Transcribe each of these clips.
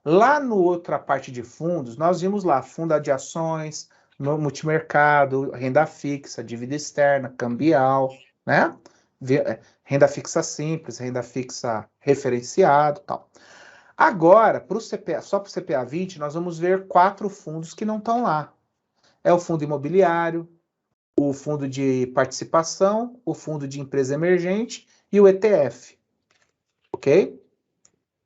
Lá no outra parte de fundos, nós vimos lá fundo de ações, no multimercado, renda fixa, dívida externa, cambial, né? Renda fixa simples, renda fixa referenciado, tal. Agora, só para o CPA 20, nós vamos ver 4 fundos que não estão lá. É o fundo imobiliário, o fundo de participação, o fundo de empresa emergente e o ETF, ok?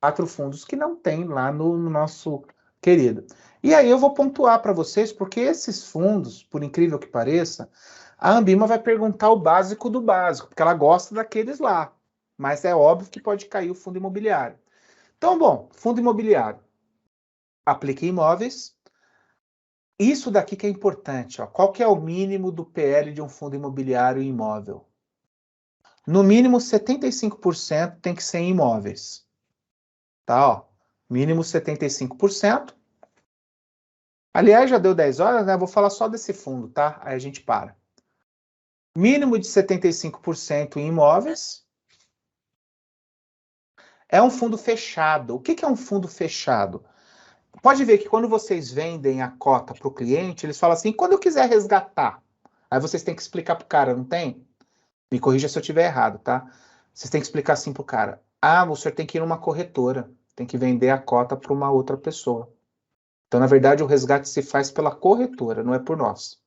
4 fundos que não tem lá no nosso querido. E aí eu vou pontuar para vocês, porque esses fundos, por incrível que pareça, a Ambima vai perguntar o básico do básico, porque ela gosta daqueles lá. Mas é óbvio que pode cair o fundo imobiliário. Então, bom, fundo imobiliário. Aplique em imóveis. Isso daqui que é importante, ó. Qual que é o mínimo do PL de um fundo imobiliário imóvel? No mínimo 75% tem que ser em imóveis. Tá, ó. Mínimo 75%. Aliás, já deu 10 horas, né? Vou falar só desse fundo, tá? Aí a gente para. Mínimo de 75% em imóveis. É um fundo fechado. O que é um fundo fechado? Pode ver que quando vocês vendem a cota para o cliente, eles falam assim, quando eu quiser resgatar. Aí vocês têm que explicar para o cara, não tem? Me corrija se eu estiver errado, tá? Vocês têm que explicar assim para o cara. Ah, o senhor tem que ir numa corretora. Tem que vender a cota para uma outra pessoa. Então, na verdade, o resgate se faz pela corretora, não é por nós.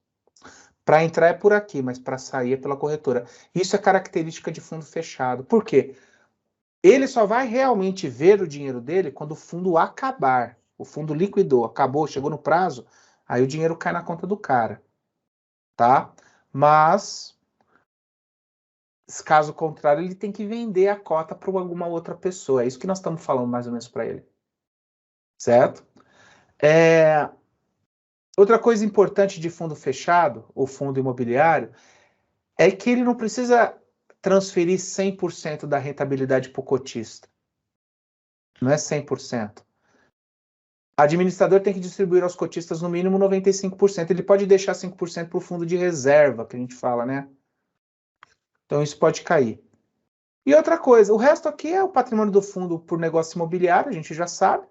Para entrar é por aqui, mas para sair é pela corretora. Isso é característica de fundo fechado. Por quê? Ele só vai realmente ver o dinheiro dele quando o fundo acabar. O fundo liquidou, acabou, chegou no prazo, aí o dinheiro cai na conta do cara, tá? Mas, caso contrário, ele tem que vender a cota para alguma outra pessoa. É isso que nós estamos falando mais ou menos para ele. Certo? Outra coisa importante de fundo fechado, ou fundo imobiliário, é que ele não precisa transferir 100% da rentabilidade para o cotista. Não é 100%. O administrador tem que distribuir aos cotistas no mínimo 95%. Ele pode deixar 5% para o fundo de reserva, que a gente fala, né? Então isso pode cair. E outra coisa, o resto aqui é o patrimônio do fundo por negócio imobiliário, a gente já sabe.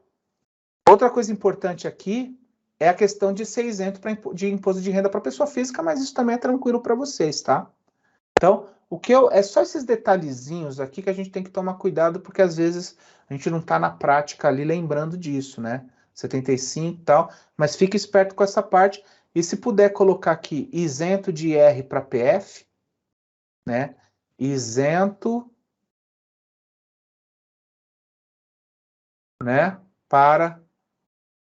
Outra coisa importante aqui é a questão de ser isento de imposto de renda para pessoa física, mas isso também é tranquilo para vocês, tá? Então, é só esses detalhezinhos aqui que a gente tem que tomar cuidado, porque às vezes a gente não está na prática ali lembrando disso, né? 75 e tal, mas fique esperto com essa parte. E se puder colocar aqui isento de IR para PF, né? Isento, né? Para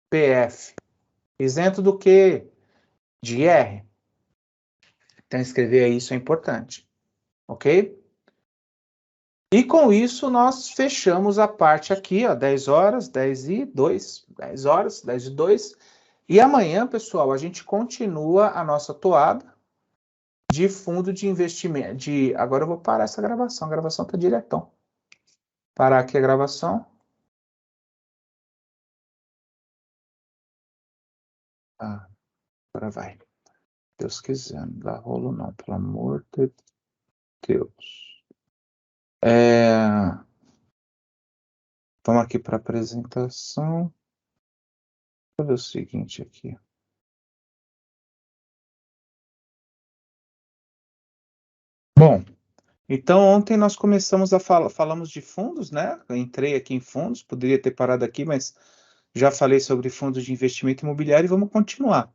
PF. Isento do quê? De IR. Então, escrever isso é importante, ok? E com isso, nós fechamos a parte aqui, ó, 10 horas, 10 e 2, 10 horas, 10 e 2. E amanhã, pessoal, a gente continua a nossa toada de fundo de investimento. Agora eu vou parar essa gravação, a gravação está diretão. Parar aqui a gravação. Ah, agora vai. Deus quiser, não dá rolo não, pelo amor de Deus. Vamos aqui para apresentação. Vou ver o seguinte aqui. Bom, então ontem nós começamos a falamos de fundos, né? Eu entrei aqui em fundos, poderia ter parado aqui, mas já falei sobre fundos de investimento imobiliário e vamos continuar.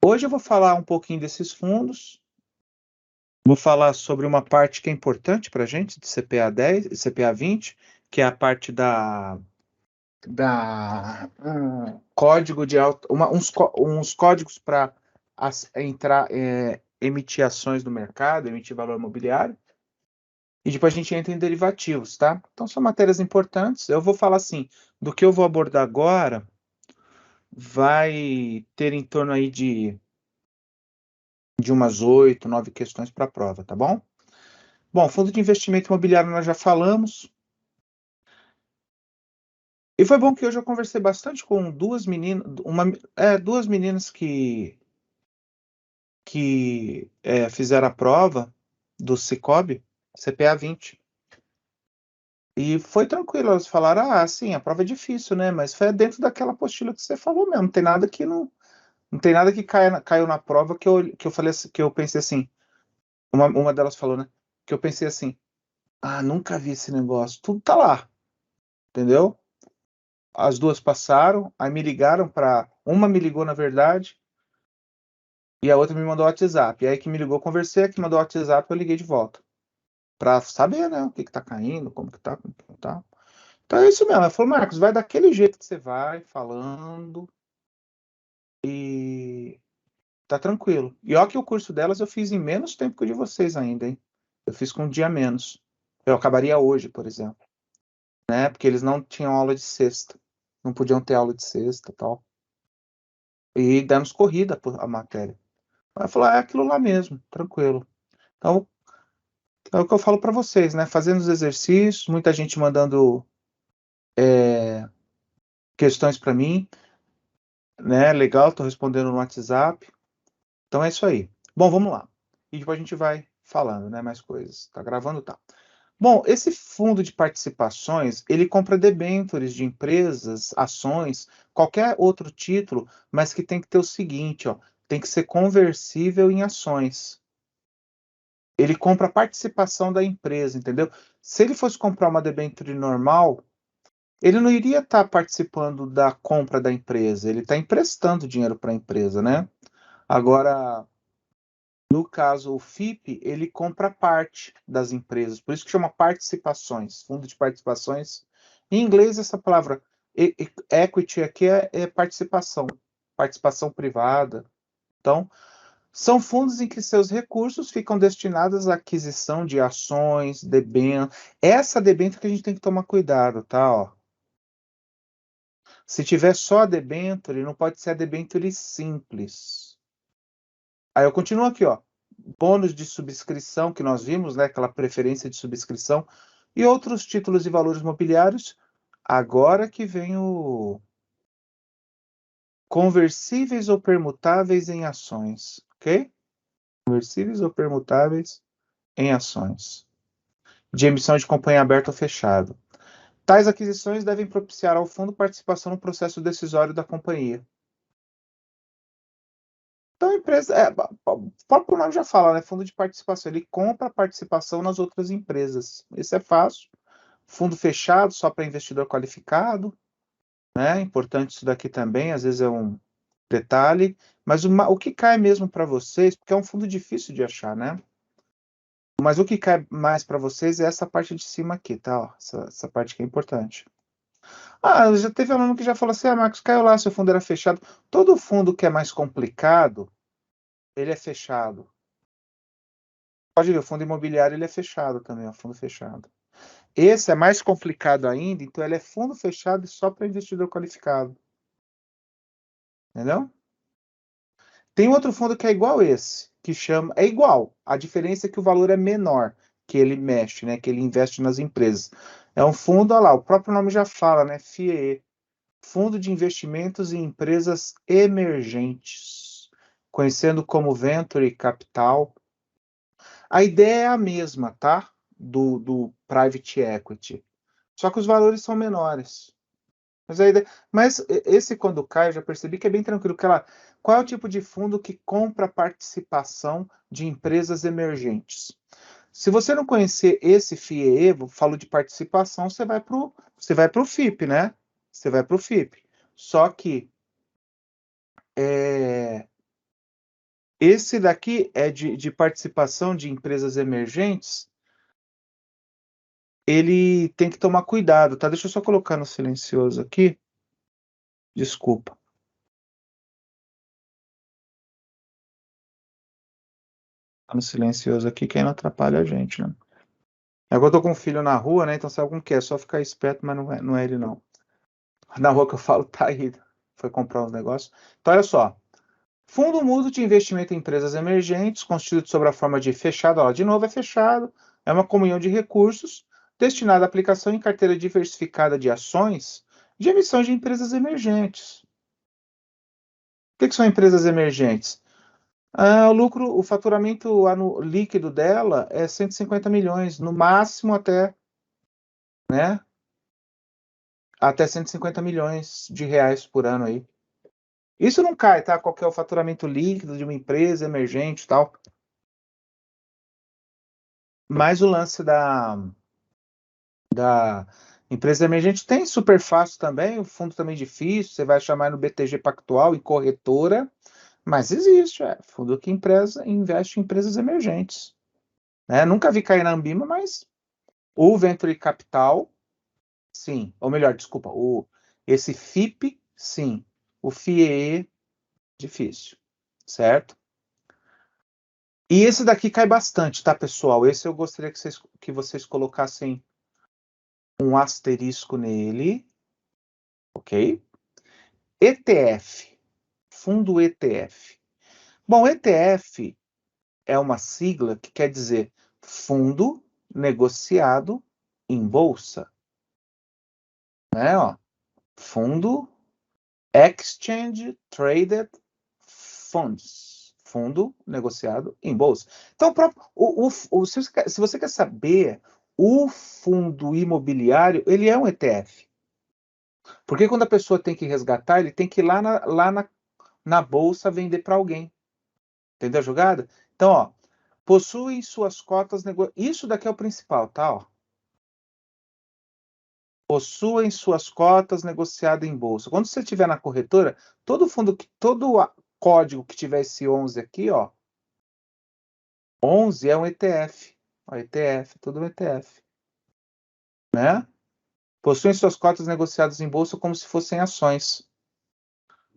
Hoje eu vou falar um pouquinho desses fundos, vou falar sobre uma parte que é importante para a gente, de CPA 10 e CPA 20, que é a parte da código de uns códigos para entrar, emitir ações no mercado, emitir valor imobiliário. E depois a gente entra em derivativos, tá? Então são matérias importantes. Eu vou falar assim, do que eu vou abordar agora, vai ter em torno aí de umas 8, 9 questões para a prova, tá bom? Bom, fundo de investimento imobiliário nós já falamos. E foi bom que hoje eu conversei bastante com duas meninas, duas meninas que fizeram a prova do Cicobi, CPA 20. E foi tranquilo, elas falaram, sim, a prova é difícil, né? Mas foi dentro daquela apostila que você falou mesmo, não tem nada que caiu na prova que eu falei assim, que eu pensei assim, uma delas falou, né? Que eu pensei assim, nunca vi esse negócio, tudo tá lá, entendeu? As duas passaram, aí me ligaram uma me ligou na verdade, e a outra me mandou WhatsApp. E aí que me ligou, conversei, a que mandou WhatsApp, eu liguei de volta. Pra saber, né, o que que tá caindo, como que não tá. Então é isso mesmo. Ela falou, Marcos, vai daquele jeito que você vai, falando, e tá tranquilo. E ó que o curso delas eu fiz em menos tempo que o de vocês ainda, hein? Eu fiz com um dia menos. Eu acabaria hoje, por exemplo, né? Porque eles não tinham aula de sexta. Não podiam ter aula de sexta e tal. E demos corrida a matéria. Aí falou, é aquilo lá mesmo, tranquilo. Então, é o que eu falo para vocês, né? Fazendo os exercícios, muita gente mandando questões para mim, né? Legal, tô respondendo no WhatsApp. Então é isso aí. Bom, vamos lá. E depois a gente vai falando, né? Mais coisas. Tá gravando? Tá. Bom, esse fundo de participações, ele compra debêntures de empresas, ações, qualquer outro título, mas que tem que ter o seguinte, ó, tem que ser conversível em ações. Ele compra a participação da empresa, entendeu? Se ele fosse comprar uma debênture normal, ele não iria estar participando da compra da empresa, ele está emprestando dinheiro para a empresa, né? Agora, no caso, o FIP, ele compra parte das empresas, por isso que chama participações, fundo de participações. Em inglês, essa palavra equity aqui é participação, participação privada. Então, são fundos em que seus recursos ficam destinados à aquisição de ações, debêntures. Essa debênture que a gente tem que tomar cuidado, tá? Ó. Se tiver só a debênture, não pode ser a debênture simples. Aí eu continuo aqui, ó. Bônus de subscrição que nós vimos, né? Aquela preferência de subscrição e outros títulos e valores mobiliários. Agora que vem o conversíveis ou permutáveis em ações, ok? Conversíveis ou permutáveis em ações, de emissão de companhia aberta ou fechado. Tais aquisições devem propiciar ao fundo participação no processo decisório da companhia. Então, a empresa, o próprio nome já fala, né? Fundo de participação. Ele compra participação nas outras empresas. Isso é fácil. Fundo fechado, só para investidor qualificado, né? Importante isso daqui também, às vezes é um detalhe. Mas o que cai mesmo para vocês, porque é um fundo difícil de achar, né? Mas o que cai mais para vocês é essa parte de cima aqui, tá? Ó, essa parte que é importante. Já teve aluno que já falou assim, Marcos, caiu lá, seu fundo era fechado. Todo fundo que é mais complicado, ele é fechado. Pode ver, o fundo imobiliário ele é fechado também, é fundo fechado. Esse é mais complicado ainda, então ele é fundo fechado e só para investidor qualificado. Entendeu? Tem outro fundo que é igual esse, que chama. É igual, a diferença é que o valor é menor, que ele mexe, né? Que ele investe nas empresas. É um fundo, olha lá, o próprio nome já fala, né? FIE, Fundo de Investimentos em Empresas Emergentes, conhecendo como Venture Capital. A ideia é a mesma, tá? Do Private Equity. Só que os valores são menores. Mas esse quando cai, eu já percebi que é bem tranquilo. Qual é o tipo de fundo que compra participação de empresas emergentes? Se você não conhecer esse FIE, falo de participação, você vai para o FIP, né? Você vai para o FIP. Só que esse daqui é de participação de empresas emergentes, ele tem que tomar cuidado, tá? Deixa eu só colocar no silencioso aqui. Desculpa. Tá no silencioso aqui, que aí não atrapalha a gente, né? Agora eu tô com um filho na rua, né? Então sabe como que é? Só ficar esperto, mas não é ele, não. Na rua que eu falo, tá aí. Foi comprar uns negócios. Então, olha só. Fundo mútuo de investimento em empresas emergentes, constituído sob a forma de fechado, ó, de novo é fechado, é uma comunhão de recursos destinada à aplicação em carteira diversificada de ações de emissão de empresas emergentes. O que são empresas emergentes? O faturamento líquido dela é 150 milhões, no máximo até, né? Até 150 milhões de reais por ano aí. Isso não cai, tá? Qual que é o faturamento líquido de uma empresa emergente e tal. Mas o lance da empresa emergente tem super fácil também, o fundo também difícil, você vai chamar no BTG Pactual, em corretora, mas existe, fundo que investe em empresas emergentes. Né? Nunca vi cair na Ambima, mas o Venture Capital, sim. Ou melhor, desculpa, esse FIP, sim. O FIE, difícil, certo? E esse daqui cai bastante, tá, pessoal? Esse eu gostaria que vocês colocassem um asterisco nele, ok? ETF, fundo ETF. Bom, ETF é uma sigla que quer dizer fundo negociado em bolsa, né? Ó, fundo Exchange Traded Funds, fundo negociado em bolsa. Então, se você quer saber, o fundo imobiliário, ele é um ETF. Porque quando a pessoa tem que resgatar, ele tem que ir na bolsa vender para alguém. Entendeu a jogada? Então, ó, possuem suas cotas Isso daqui é o principal, tá? Ó. Possuem suas cotas negociadas em bolsa. Quando você estiver na corretora, todo código que tiver esse 11 aqui, ó, 11 é um ETF. Ó, ETF, tudo um ETF. Né? Possuem suas cotas negociadas em bolsa como se fossem ações.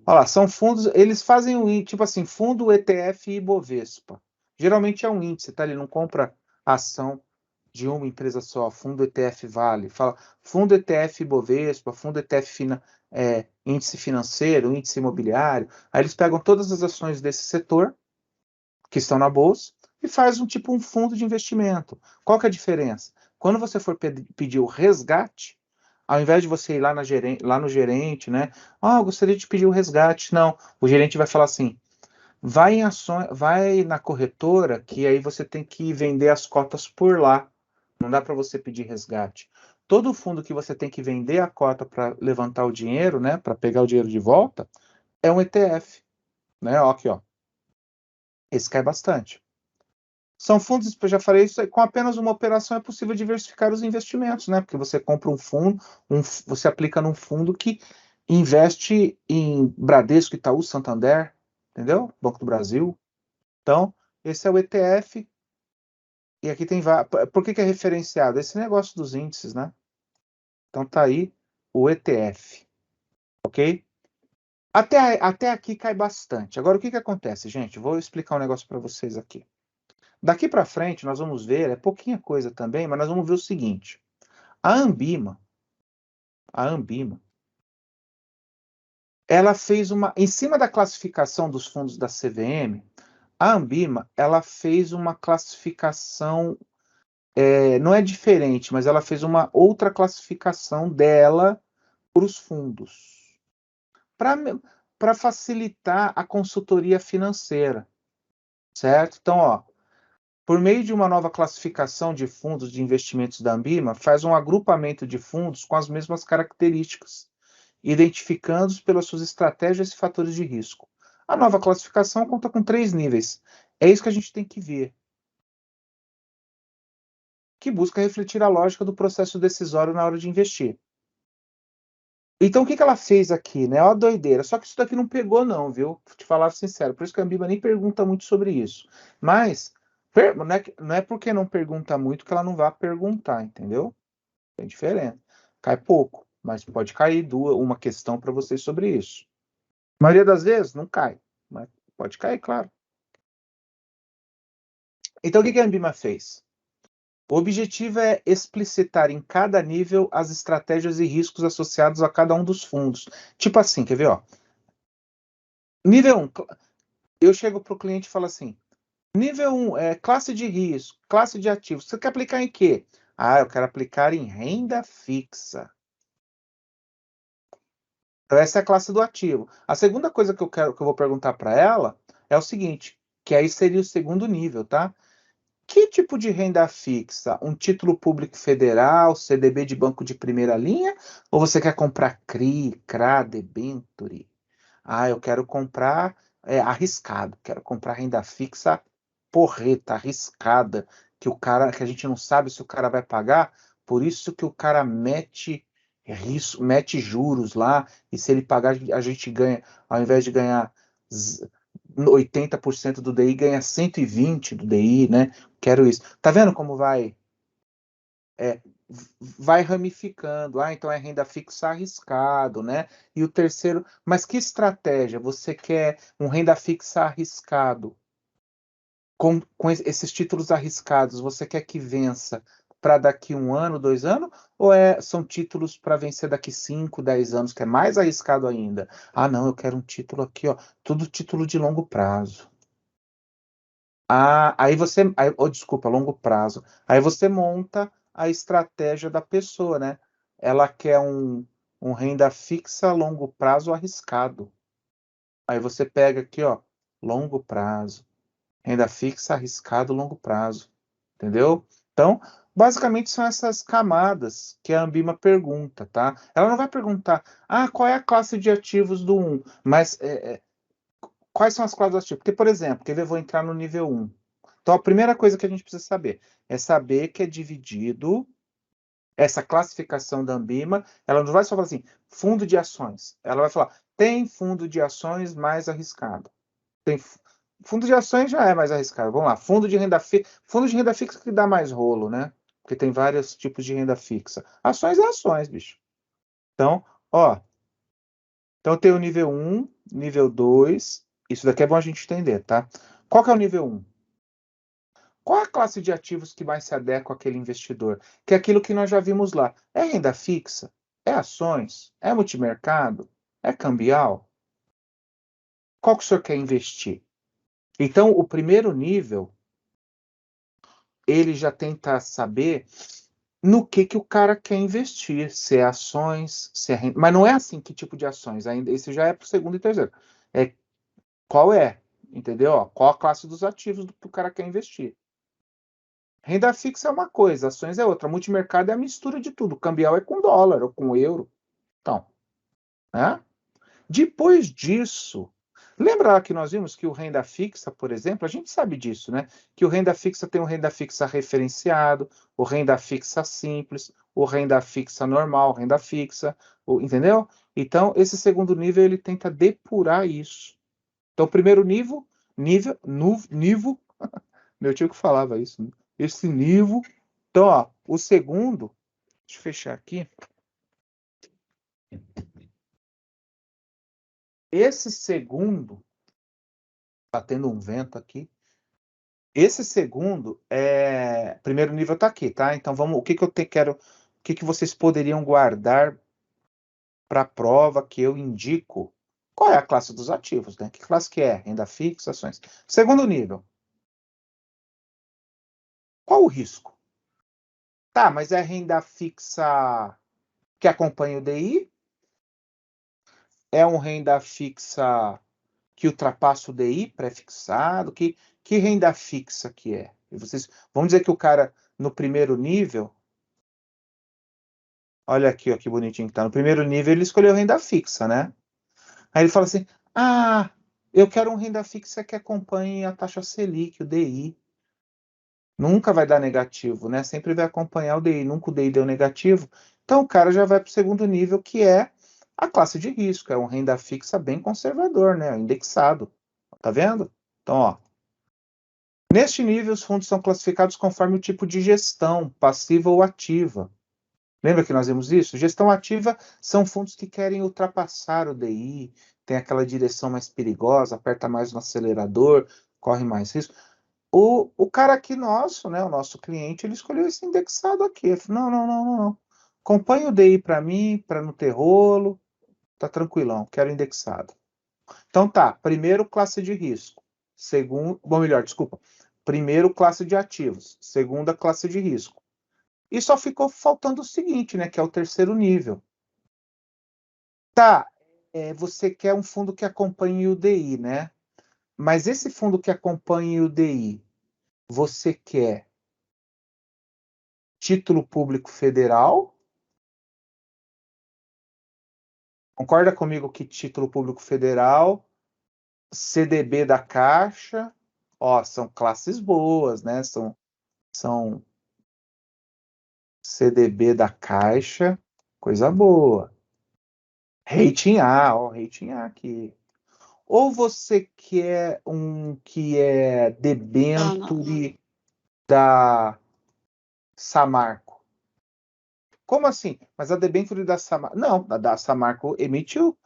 Olha lá, são fundos, eles fazem tipo assim, fundo ETF e Ibovespa. Geralmente é um índice, tá? Ele não compra ação de uma empresa só, fundo ETF Vale. Fala fundo ETF Ibovespa, fundo ETF índice financeiro, índice imobiliário. Aí eles pegam todas as ações desse setor que estão na bolsa e faz um fundo de investimento. Qual que é a diferença? Quando você for pedir o resgate, ao invés de você ir lá no gerente, né? Eu gostaria de pedir o resgate. Não, o gerente vai falar assim: vai em ações, vai na corretora, que aí você tem que vender as cotas por lá. Não dá para você pedir resgate. Todo fundo que você tem que vender a cota para levantar o dinheiro, né? Para pegar o dinheiro de volta, é um ETF, né? Ó, aqui, ó. Esse cai bastante. São fundos, eu já falei isso, com apenas uma operação é possível diversificar os investimentos, né? Porque você compra um fundo, você aplica num fundo que investe em Bradesco, Itaú, Santander, entendeu? Banco do Brasil. Então, esse é o ETF, e aqui tem vários. Por que é referenciado? Esse negócio dos índices, né? Então tá aí o ETF, ok? Até aqui cai bastante. Agora, o que acontece, gente? Vou explicar um negócio para vocês aqui. Daqui para frente, nós vamos ver, é pouquinha coisa também, mas nós vamos ver o seguinte. A Ambima, ela fez em cima da classificação dos fundos da CVM, a Ambima, ela fez uma classificação, não é diferente, mas ela fez uma outra classificação dela para os fundos, para facilitar a consultoria financeira, certo? Então, ó, por meio de uma nova classificação de fundos de investimentos da Ambima, faz um agrupamento de fundos com as mesmas características, identificando-os pelas suas estratégias e fatores de risco. A nova classificação conta com 3 níveis. É isso que a gente tem que ver, que busca refletir a lógica do processo decisório na hora de investir. Então, o que ela fez aqui, né? Ó, doideira. Só que isso daqui não pegou, não, viu? Vou te falar sincero. Por isso que a Ambima nem pergunta muito sobre isso. Mas não é porque não pergunta muito que ela não vai perguntar, entendeu? Tem diferença. Cai pouco, mas pode cair uma questão para vocês sobre isso. A maioria das vezes não cai, mas pode cair, claro. Então, o que a Ambima fez? O objetivo é explicitar em cada nível as estratégias e riscos associados a cada um dos fundos. Tipo assim, quer ver? Ó? Nível 1, eu chego para o cliente e falo assim, nível 1 é classe de risco, classe de ativos. Você quer aplicar em quê? Eu quero aplicar em renda fixa. Então, essa é a classe do ativo. A segunda coisa que eu vou perguntar para ela é o seguinte, que aí seria o segundo nível, tá? Que tipo de renda fixa? Um título público federal, CDB de banco de primeira linha? Ou você quer comprar CRI, CRA, debenture? Ah, eu quero comprar arriscado, quero comprar renda fixa porreta, arriscada, que a gente não sabe se o cara vai pagar, por isso que o cara mete risco, mete juros lá, e se ele pagar, a gente ganha, ao invés de ganhar 80% do DI, ganha 120 do DI, né? Quero isso. Tá vendo como é, vai ramificando. Ah, então é renda fixa arriscado, né? E o terceiro, mas que estratégia? Você quer um renda fixa arriscado com esses títulos arriscados? Você quer que vença para daqui 1 ano, 2 anos? Ou são títulos para vencer daqui 5, 10 anos, que é mais arriscado ainda? Ah, não, eu quero um título aqui, ó, tudo título de longo prazo. Ah, oh, desculpa, longo prazo. Aí você monta a estratégia da pessoa, né? Ela quer um renda fixa a longo prazo arriscado. Aí você pega aqui, ó, longo prazo, renda fixa arriscado longo prazo, entendeu? Então, basicamente são essas camadas que a Ambima pergunta, tá? Ela não vai perguntar, qual é a classe de ativos do 1, mas quais são as cláusulas tipo? Porque, por exemplo, quer ver, eu vou entrar no nível 1. Então, a primeira coisa que a gente precisa saber é saber que é dividido essa classificação da Ambima. Ela não vai só falar assim, fundo de ações. Ela vai falar, tem fundo de ações mais arriscado. Tem fundo de ações já é mais arriscado. Vamos lá, fundo de renda fixa que dá mais rolo, né? Porque tem vários tipos de renda fixa. Ações é ações, bicho. Então, ó, então tem o nível 1, nível 2. Isso daqui é bom a gente entender, tá? Qual que é o nível 1? Qual a classe de ativos que mais se adequa àquele investidor? Que é aquilo que nós já vimos lá. É renda fixa? É ações? É multimercado? É cambial? Qual que o senhor quer investir? Então, o primeiro nível, ele já tenta saber no que o cara quer investir, se é ações, se é renda. Mas não é assim que tipo de ações, ainda esse já é para o segundo e terceiro. É qual é, entendeu? Ó, qual a classe dos ativos do que o cara quer investir. Renda fixa é uma coisa, ações é outra. Multimercado é a mistura de tudo. Cambial é com dólar ou com euro. Então, né? Depois disso, lembra lá que nós vimos que o renda fixa, por exemplo, a gente sabe disso, né? Que o renda fixa tem o renda fixa referenciado, o renda fixa simples, o renda fixa normal, renda fixa, entendeu? Então, esse segundo nível ele tenta depurar isso. Então, o primeiro nível, meu tio que falava isso, né? Esse nível. Então, ó, o segundo, deixa eu fechar aqui. Esse segundo, tá tendo um vento aqui. Esse segundo primeiro nível tá aqui, tá? Então vamos, o que que eu quero, o que que vocês poderiam guardar para a prova que eu indico? Qual é a classe dos ativos, né? Que classe que é? Renda fixa, ações. Segundo nível. Qual o risco? Tá, mas é renda fixa que acompanha o DI? É um renda fixa que ultrapassa o DI pré-fixado? Que renda fixa que é? E vocês, vamos dizer que o cara, no primeiro nível, olha aqui, ó, que bonitinho que tá. No primeiro nível, ele escolheu renda fixa, né? Aí ele fala assim: eu quero um renda fixa que acompanhe a taxa Selic, o DI. Nunca vai dar negativo, né? Sempre vai acompanhar o DI, nunca o DI deu negativo. Então o cara já vai para o segundo nível, que é a classe de risco, é um renda fixa bem conservador, né? Indexado. Tá vendo? Então, ó. Neste nível, os fundos são classificados conforme o tipo de gestão, passiva ou ativa. Lembra que nós vimos isso? Gestão ativa são fundos que querem ultrapassar o DI, tem aquela direção mais perigosa, aperta mais no acelerador, corre mais risco. O cara aqui nosso, né, o nosso cliente, ele escolheu esse indexado aqui. Ele falou, não, não, não, não, não. Acompanha o DI para mim, para não ter rolo, tá tranquilão, quero indexado. Então tá, primeiro classe de risco, segundo, bom, melhor, desculpa. Primeiro classe de ativos, segunda classe de risco. E só ficou faltando o seguinte, né, que é o terceiro nível. Tá, você quer um fundo que acompanhe o DI, né? Mas esse fundo que acompanhe o DI, você quer título público federal. Concorda comigo que título público federal, CDB da Caixa, ó, são classes boas, né? São CDB da Caixa, coisa boa. Rating A, ó, rating A aqui. Ou você quer um que é debenture da Samarco? Como assim? Mas a debenture da Samarco... Não, a da Samarco emitiu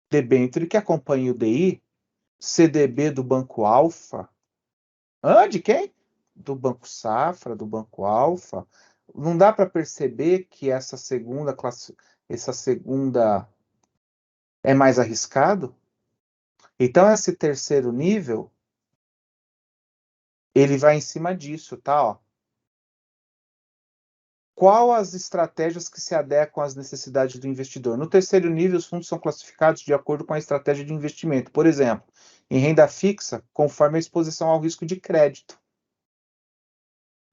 debenture que acompanha o DI, CDB do Banco Alfa. De quem? Do Banco Safra, do Banco Alfa. Não dá para perceber que essa segunda é mais arriscado? Então, esse terceiro nível, ele vai em cima disso, tá? Ó. Qual as estratégias que se adequam às necessidades do investidor? No terceiro nível, os fundos são classificados de acordo com a estratégia de investimento. Por exemplo, em renda fixa, conforme a exposição ao risco de crédito.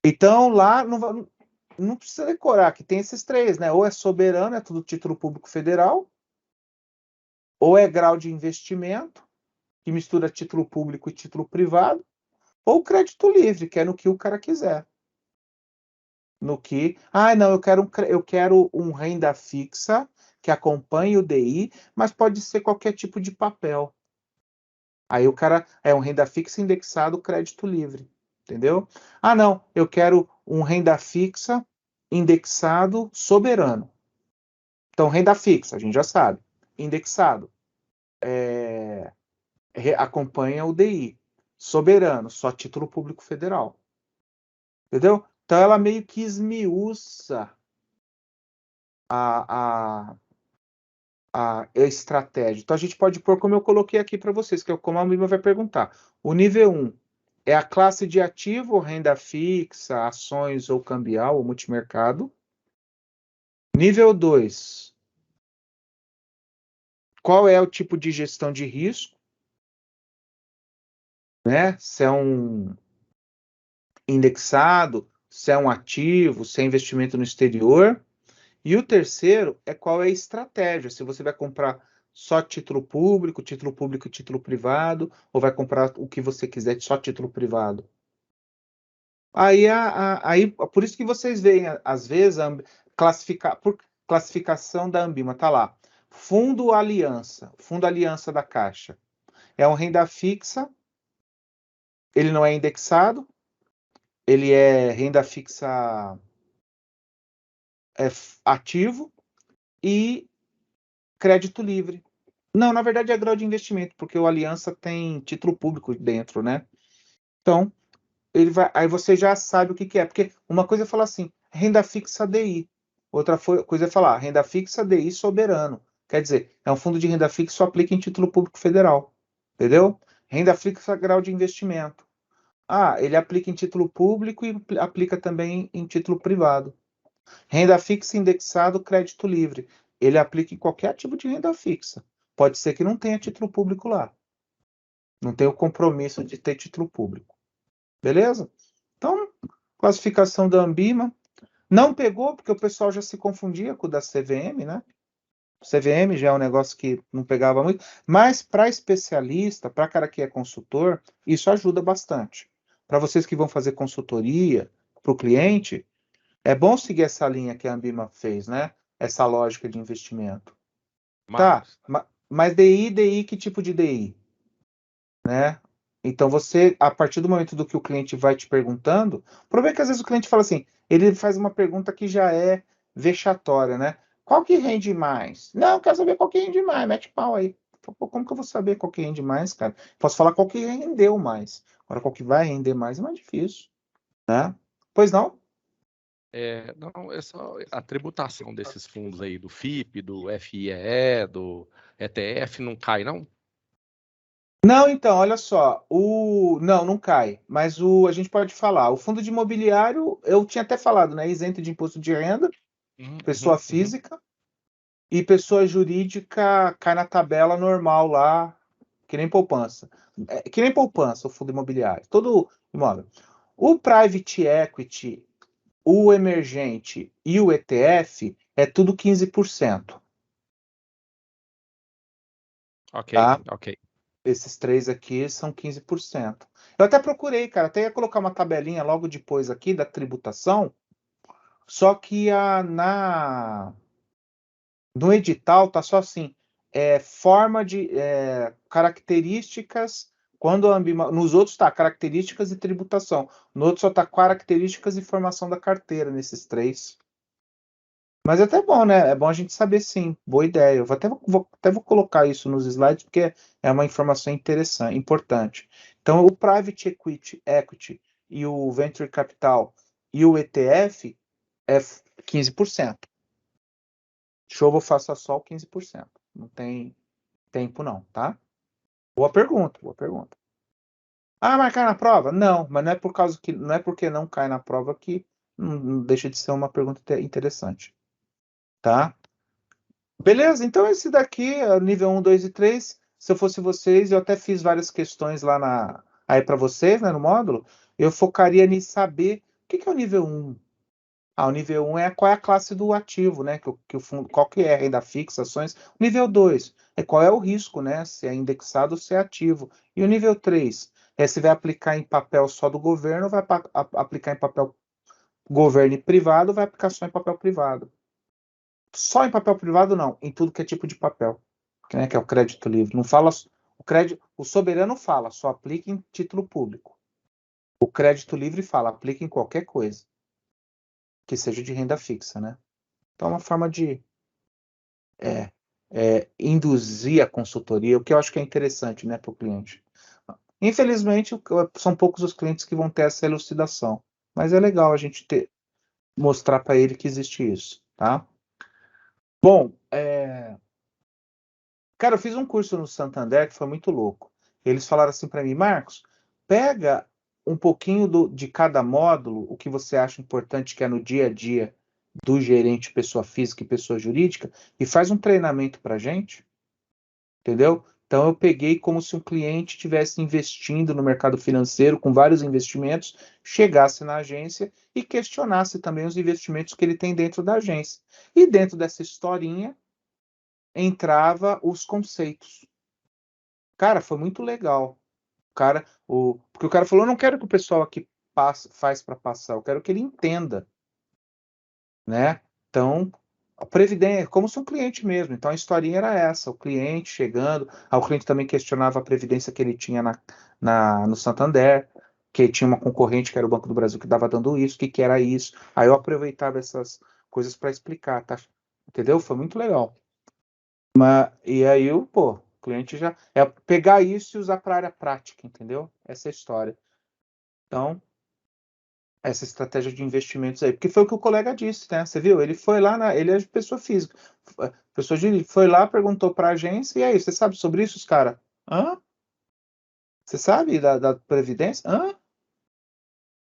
Então, lá não precisa decorar, que tem esses três, né? Ou é soberano, é tudo título público federal, ou é grau de investimento, que mistura título público e título privado, ou crédito livre, que é no que o cara quiser. No que, não, eu quero um renda fixa que acompanhe o DI, mas pode ser qualquer tipo de papel. Aí o cara é um renda fixa indexado crédito livre, entendeu? Não, eu quero um renda fixa indexado soberano. Então, renda fixa, a gente já sabe. Indexado, acompanha o DI. Soberano, só título público federal. Entendeu? Então, ela meio que esmiuça a estratégia. Então, a gente pode pôr como eu coloquei aqui para vocês, que é como a Mima vai perguntar. O nível 1 é a classe de ativo, renda fixa, ações ou cambial, ou multimercado. Nível 2, qual é o tipo de gestão de risco? Né? Se é um indexado, se é um ativo, se é investimento no exterior. E o terceiro é qual é a estratégia. Se você vai comprar só título público e título privado, ou vai comprar o que você quiser de só título privado. Aí, por isso que vocês veem, às vezes, por classificação da Ambima, tá lá. Fundo Aliança da Caixa. É um renda fixa, ele não é indexado, ele é renda fixa ativo e crédito livre. Não, na verdade é grau de investimento, porque o Aliança tem título público dentro, né? Então, aí você já sabe o que é. Porque uma coisa é falar assim, renda fixa DI. Outra coisa é falar renda fixa DI soberano. Quer dizer, é um fundo de renda fixa que só aplica em título público federal. Entendeu? Renda fixa grau de investimento. Ele aplica em título público e aplica também em título privado. Renda fixa indexado, crédito livre. Ele aplica em qualquer tipo de renda fixa. Pode ser que não tenha título público lá. Não tem o compromisso de ter título público. Beleza? Então, classificação da Ambima. Não pegou, porque o pessoal já se confundia com o da CVM, né? CVM já é um negócio que não pegava muito. Mas para especialista, para cara que é consultor, isso ajuda bastante. Para vocês que vão fazer consultoria para o cliente, é bom seguir essa linha que a Ambima fez, né? Essa lógica de investimento. Tá, mas DI, que tipo de DI? Né? Então você, a partir do momento do que o cliente vai te perguntando, o problema é que às vezes o cliente fala assim, ele faz uma pergunta que já é vexatória, né? Qual que rende mais? Não, eu quero saber qual que rende mais, mete pau aí. Pô, como que eu vou saber qual que rende mais, cara? Posso falar qual que rendeu mais. Agora, qual que vai render mais é mais difícil, né? Pois não? Não, a tributação desses fundos aí, do FIP, do FIEE, do ETF, não cai, não? Não, então, olha só, não cai, mas a gente pode falar, o fundo de imobiliário, eu tinha até falado, né, isento de imposto de renda, pessoa física, e pessoa jurídica cai na tabela normal lá, que nem poupança. Que nem poupança, o fundo imobiliário, todo imóvel. O private equity o emergente e o ETF é tudo 15%. Ok, Tá? ok. Esses três aqui são 15%. Eu até procurei, cara, até ia colocar uma tabelinha logo depois aqui da tributação, só que no edital tá só assim, forma de características, nos outros tá características e tributação, no outro só tá características e formação da carteira, nesses três. Mas é até bom, né? É bom a gente saber, sim. Boa ideia. Eu vou colocar isso nos slides, porque é uma informação interessante, importante. Então, o Private Equity e o Venture Capital e o ETF é 15%. Show, faça só o 15%. Não tem tempo, não, tá? Boa pergunta, boa pergunta. Ah, mas cai na prova? Não, mas não é por causa que não é porque não cai na prova que não deixa de ser uma pergunta interessante, tá? Beleza, então esse daqui é o nível 1, 2 e 3. Se eu fosse vocês, eu até fiz várias questões lá aí para vocês, né, no módulo. Eu focaria em saber o que é o nível 1. O nível 1 é qual é a classe do ativo, né? Que o fundo, qual que é a renda fixa, ações. O nível 2 é qual é o risco, né? Se é indexado ou se é ativo. E o nível 3 é se vai aplicar em papel só do governo, ou vai aplicar em papel governo e privado, ou vai aplicar só em papel privado. Só em papel privado, não, em tudo que é tipo de papel, né, que é o crédito livre. Não fala o soberano fala, só aplica em título público. O crédito livre fala, aplica em qualquer coisa que seja de renda fixa, né? Então, é uma forma de induzir a consultoria, o que eu acho que é interessante, né, para o cliente. Infelizmente, são poucos os clientes que vão ter essa elucidação, mas é legal a gente mostrar para ele que existe isso, tá? Bom, cara, eu fiz um curso no Santander que foi muito louco. Eles falaram assim para mim, Marcos, pega um pouquinho de cada módulo, o que você acha importante que é no dia a dia do gerente pessoa física e pessoa jurídica, e faz um treinamento para gente, entendeu? Então eu peguei como se um cliente estivesse investindo no mercado financeiro com vários investimentos, chegasse na agência e questionasse também os investimentos que ele tem dentro da agência. E dentro dessa historinha entrava os conceitos. Cara, foi muito legal. Porque o cara falou, eu não quero que o pessoal aqui faz para passar, eu quero que ele entenda, né? Então, a previdência, como se um cliente mesmo. Então, a historinha era essa, o cliente chegando, o cliente também questionava a previdência que ele tinha no Santander, que tinha uma concorrente que era o Banco do Brasil que estava dando isso, que era isso. Aí eu aproveitava essas coisas para explicar, tá? Entendeu? Foi muito legal. E aí, o cliente já. É pegar isso e usar para a área prática, entendeu? Essa é a história. Então, essa estratégia de investimentos aí. Porque foi o que o colega disse, né? Você viu? Ele foi lá, ele é pessoa física. Pessoa jurídica. Foi lá, perguntou para a agência, e aí, você sabe sobre isso, os caras? Hã? Você sabe da Previdência? Hã?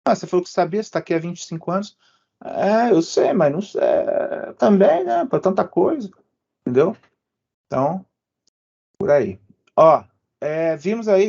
Ah, você falou que sabia, você está aqui há 25 anos. Eu sei, mas não sei. Também, né? Para tanta coisa. Entendeu? Então, por aí. Ó, vimos aí